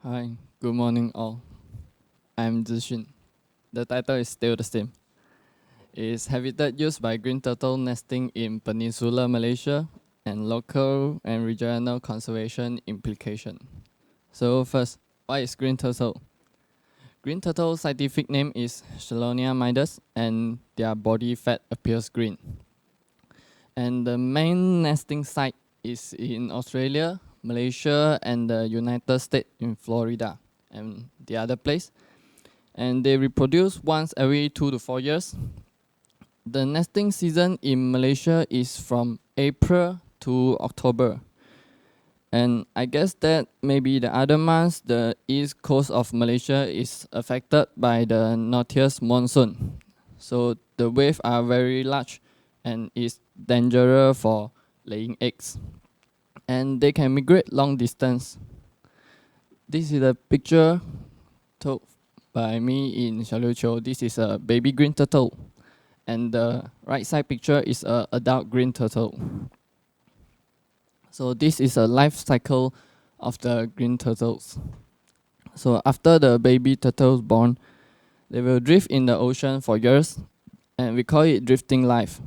Hi, good morning all. I'm Zixun. The title is still the same. It's habitat used by green turtle nesting in Peninsular Malaysia and local and regional conservation implication. So first, what is green turtle? Green turtle scientific name is Chelonia mydas and their body fat appears green. And the main nesting site is in Australia, Malaysia, and the United States in Florida. And the other place, and they reproduce once every 2 to 4 years. The nesting season in Malaysia is from April to October. And I guess that maybe the other months, the east coast of Malaysia is affected by the northeast monsoon. So the waves are very large and is dangerous for laying eggs. And they can migrate long distance. This is a picture took by me in Xiaoliuqiu. This is a baby green turtle. And the right side picture is an adult green turtle. So this is a life cycle of the green turtles. So after the baby turtles born, they will drift in the ocean for years, and we call it drifting life.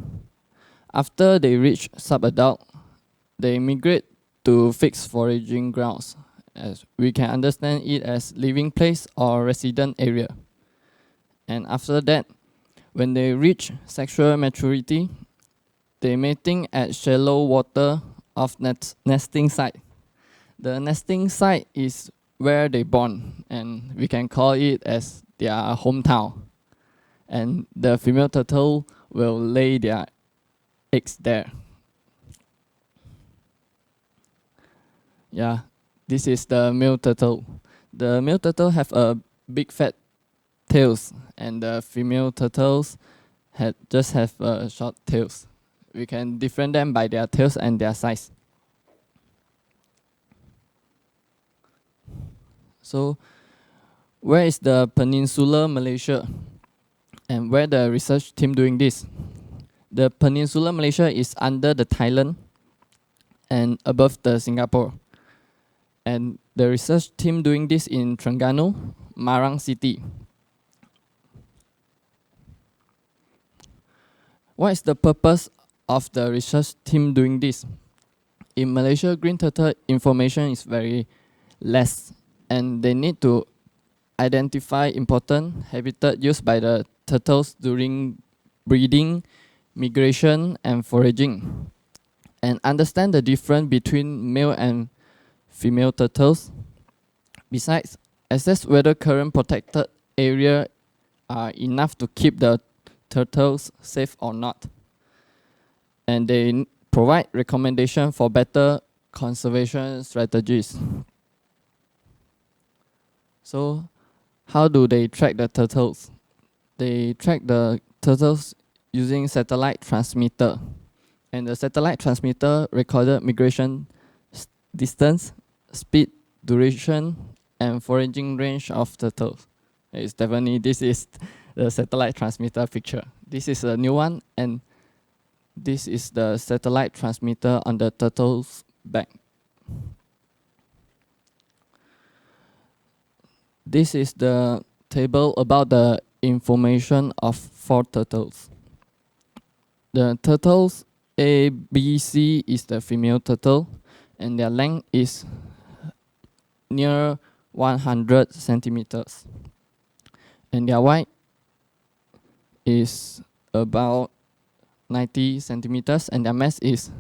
After they reach subadult, they migrate to fixed foraging grounds, as we can understand it as living place or resident area. And after that, when they reach sexual maturity, they mating at shallow water of nesting site. The nesting site is where they born, and we can call it as their hometown. And the female turtle will lay their eggs there. Yeah, this is the male turtle. The male turtle have a big fat tails, and the female turtles just have short tails. We can different them by their tails and their size. So, where is the Peninsular Malaysia? And where the research team doing this? The Peninsular Malaysia is under the Thailand and above the Singapore. And the research team doing this in Terengganu, Marang City. What is the purpose of the research team doing this? In Malaysia, green turtle information is very less, and they need to identify important habitat used by the turtles during breeding, migration, and foraging, and understand the difference between male and female turtles. Besides, assess whether current protected area are enough to keep the turtles safe or not. And they provide recommendation for better conservation strategies. So, how do they track the turtles? They track the turtles using satellite transmitter. And the satellite transmitter recorded migration distance, speed, duration, and foraging range of turtles. It's definitely, this is the satellite transmitter picture. This is a new one, and this is the satellite transmitter on the turtle's back. This is the table about the information of 4 turtles. The turtles A, B, C is the female turtle, and their length is near 100 centimeters. And their weight is about 90 centimeters, and their mass is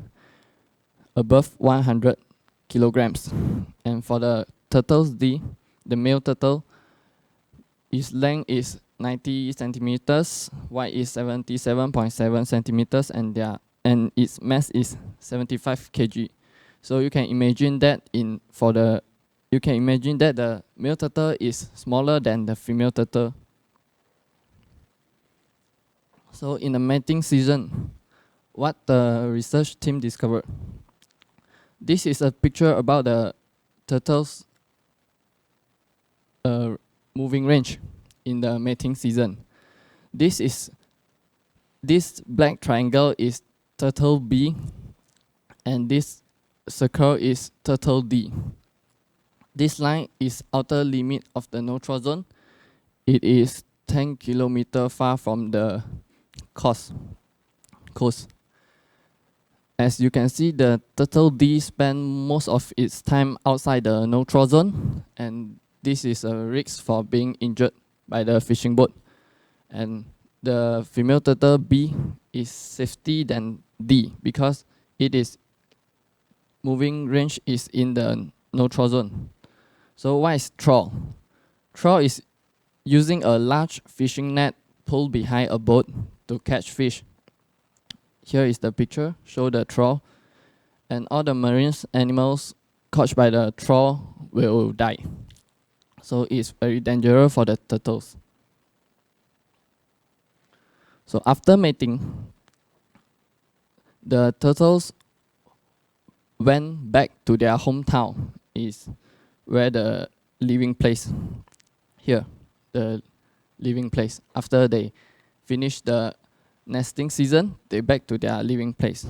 above 100 kilograms. And for the turtles D, the male turtle, its length is 90 centimeters, weight is 77.7 centimeters, and its mass is 75 kg. So you can imagine that the male turtle is smaller than the female turtle. So in the mating season, what the research team discovered? This is a picture about the turtles' moving range in the mating season. This black triangle is turtle B, and this circle is turtle D. This line is outer limit of the neutral zone. It is 10 kilometers far from the coast. As you can see, the turtle D spend most of its time outside the neutral zone, and this is a risk for being injured by the fishing boat. And the female turtle B is safety than D because it is moving range is in the neutral zone. So what is trawl? Trawl is using a large fishing net pulled behind a boat to catch fish. Here is the picture, show the trawl, and all the marine animals caught by the trawl will die. So it's very dangerous for the turtles. So after mating, the turtles went back to their hometown, is where the living place. Here, the living place. After they finish the nesting season, they back to their living place.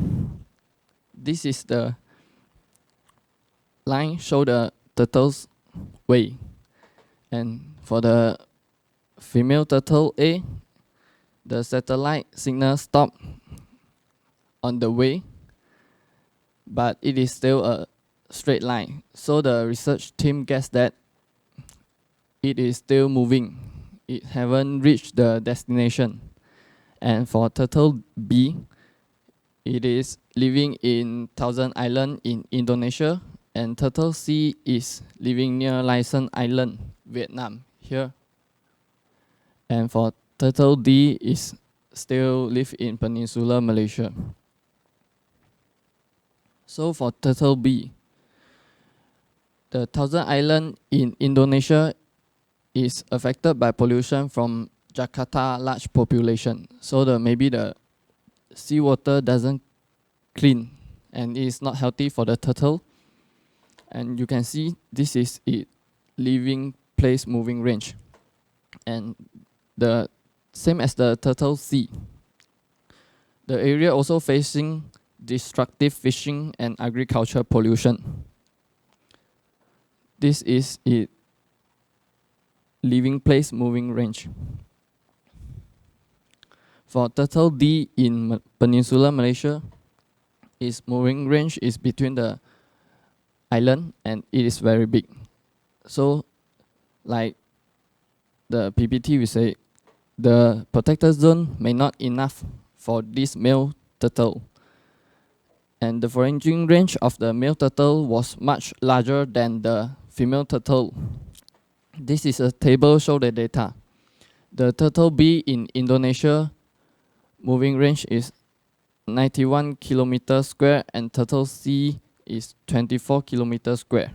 This is the line show the turtles way. And for the female turtle A, the satellite signal stopped on the way, but it is still a straight line. So the research team guessed that it is still moving. It haven't reached the destination. And for turtle B, it is living in Thousand Island in Indonesia, and turtle C is living near License Island, Vietnam, here. And for turtle D is still live in Peninsular Malaysia. So for turtle B, the Thousand Island in Indonesia is affected by pollution from Jakarta large population. So maybe the seawater doesn't clean and is not healthy for the turtle. And you can see this is it living place moving range. And the same as the turtle C. The area also facing destructive fishing and agriculture pollution. This is it living place moving range. For turtle D in Peninsular Malaysia, its moving range is between the island and it is very big. So like the PPT we say, the protected zone may not enough for this male turtle. And the foraging range of the male turtle was much larger than the female turtle. This is a table show the data. The turtle B in Indonesia moving range is 91 kilometers square and turtle C is 24 kilometers square.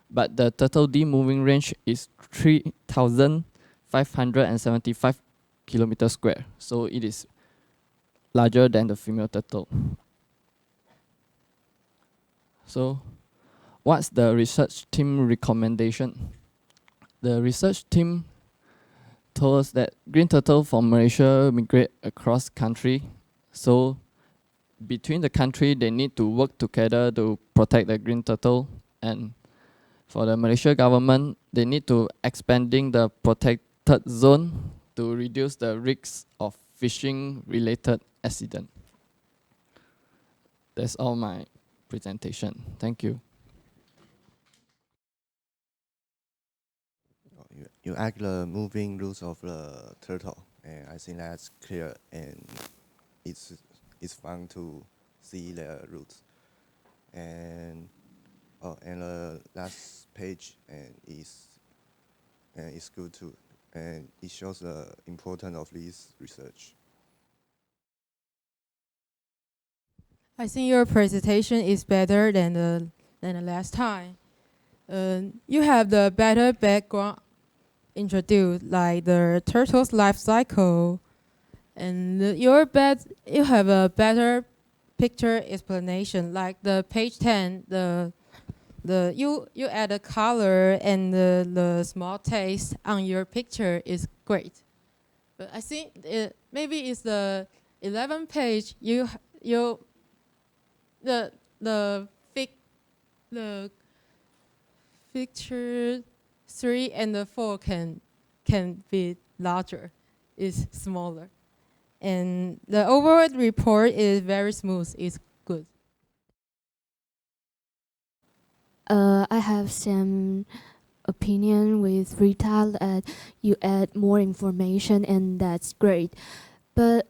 But the turtle D moving range is 3,575 kilometers square. So it is larger than the female turtle. So what's the research team recommendation? The research team told us that green turtle from Malaysia migrate across country. So between the country, they need to work together to protect the green turtle. And for the Malaysia government, they need to expanding the protected zone to reduce the risks of fishing related accident. That's all my presentation. Thank you. You act the moving routes of the turtle, and I think that's clear, and it's fun to see the routes. And the last page is good too, and it shows the importance of this research. I think your presentation is better than the last time. You have the better background introduced, like the turtle's life cycle, and you have a better picture explanation, like the page 10. You add a color and the small text on your picture is great. But I think maybe it's the 11th page. The picture 3 and the 4 can be larger, is smaller. And the overall report is very smooth, it's good. I have some opinion with Rita that you add more information and that's great. But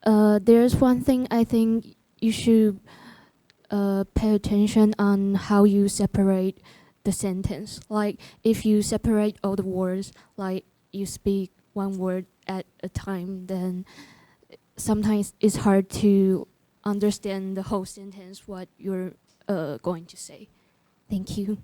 there's one thing I think you should pay attention on how you separate the sentence. Like if you separate all the words, like you speak one word at a time, then sometimes it's hard to understand the whole sentence, what you're going to say. Thank you.